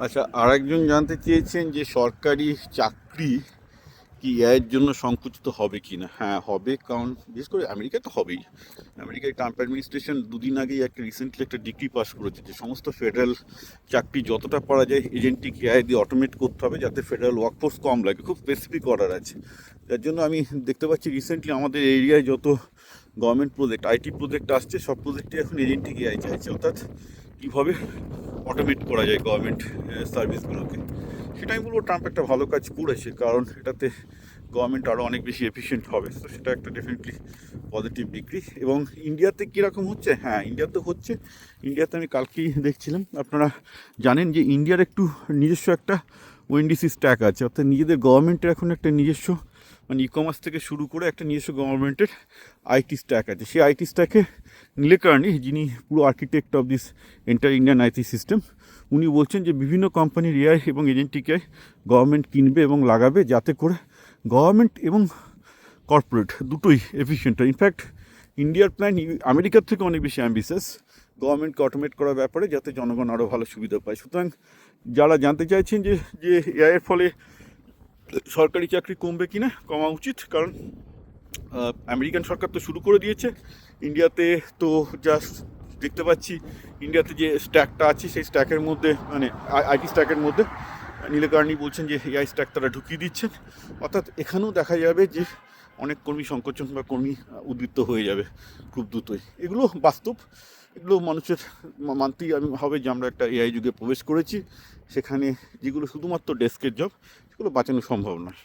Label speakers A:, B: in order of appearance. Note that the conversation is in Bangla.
A: আচ্ছা, আরেকজন জানতে চেয়েছেন যে সরকারি চাকরি কি এর জন্য সংকুচিত হবে কি না। হ্যাঁ, হবে, কারণ বিশেষ করে আমেরিকায় তো হবেই। আমেরিকায় ট্রাম্প অ্যাডমিনিস্ট্রেশন দুদিন আগেই রিসেন্টলি একটা ডিক্রি পাস করেছে যে সমস্ত ফেডারেল চাকরি যতটা পারা যায় এজেন্টিক এআই দিয়ে অটোমেট করতে হবে, যাতে ফেডারেল ওয়ার্কফোর্স কম লাগে। খুব স্পেসিফিক অর্ডার আছে। যার জন্য আমি দেখতে পাচ্ছি রিসেন্টলি আমাদের এরিয়ায় যত গভর্নমেন্ট প্রজেক্ট, আইটি প্রজেক্ট আসছে, সব প্রজেক্টে এখন এজেন্টিক এআই চাইছে, অর্থাৎ কীভাবে অটোমেট করা যায় গভর্নমেন্ট সার্ভিসগুলোকে। সেটা আমি বলবো ট্রাম্প একটা ভালো কাজ করেছে, কারণ এটাতে গভর্নমেন্ট আরও অনেক বেশি এফিশিয়েন্ট হবে। তো সেটা একটা ডেফিনেটলি পজিটিভ ডিগ্রি। এবং ইন্ডিয়াতে কীরকম হচ্ছে, হ্যাঁ ইন্ডিয়াতে হচ্ছে। ইন্ডিয়াতে আমি কালকেই দেখছিলাম, আপনারা জানেন যে ইন্ডিয়ার একটু নিজস্ব একটা ওএনডিসি স্ট্যাক আছে, অর্থাৎ নিজেদের গভর্নমেন্টের এখন একটা নিজস্ব, মানে ই কমার্স থেকে শুরু করে একটা নিজস্ব গভর্নমেন্টের আইটি স্ট্যাক আছে। সেই আইটি স্ট্যাকে নীলেকার্নি, যিনি পুরো architect of this enter Indian IT system, উনি বলছেন যে বিভিন্ন কোম্পানির এআই এবং এজেন্টিক এআই গভর্নমেন্ট কিনবে এবং লাগাবে, যাতে করে গভর্নমেন্ট এবং কর্পোরেট দুটোই এফিশিয়েন্ট হয়। ইনফ্যাক্ট ইন্ডিয়ার প্ল্যান আমেরিকার থেকে অনেক বেশি অ্যাম্বিশাস গভর্নমেন্টকে অটোমেট করার ব্যাপারে, যাতে জনগণ আরও ভালো সুবিধা পায়। সুতরাং যারা জানতে চাইছেন যে যে এআইয়ের ফলে সরকারি চাকরি কমবে কি না, কমা উচিত, কারণ আমেরিকান সরকার তো শুরু করে দিয়েছে। ইন্ডিয়াতে তো জাস্ট দেখতে পাচ্ছি, ইন্ডিয়াতে যে স্ট্যাকটা আছে সেই স্ট্যাকের মধ্যে, মানে আইটি স্ট্যাকের মধ্যে নীলকার্নি বলছেন যে এআই স্ট্যাক তারা ঢুকিয়ে দিচ্ছেন। অর্থাৎ এখানেও দেখা যাবে যে অনেক কর্মী সংকোচন বা কর্মী উদ্বৃত্ত হয়ে যাবে খুব দ্রুতই। এগুলো বাস্তব, এগুলো মানুষের মানতেই আমি হবে যে আমরা একটা এআই যুগে প্রবেশ করেছি, সেখানে যেগুলো শুধুমাত্র ডেস্কের জব, সেগুলো বাঁচানো সম্ভব নয়।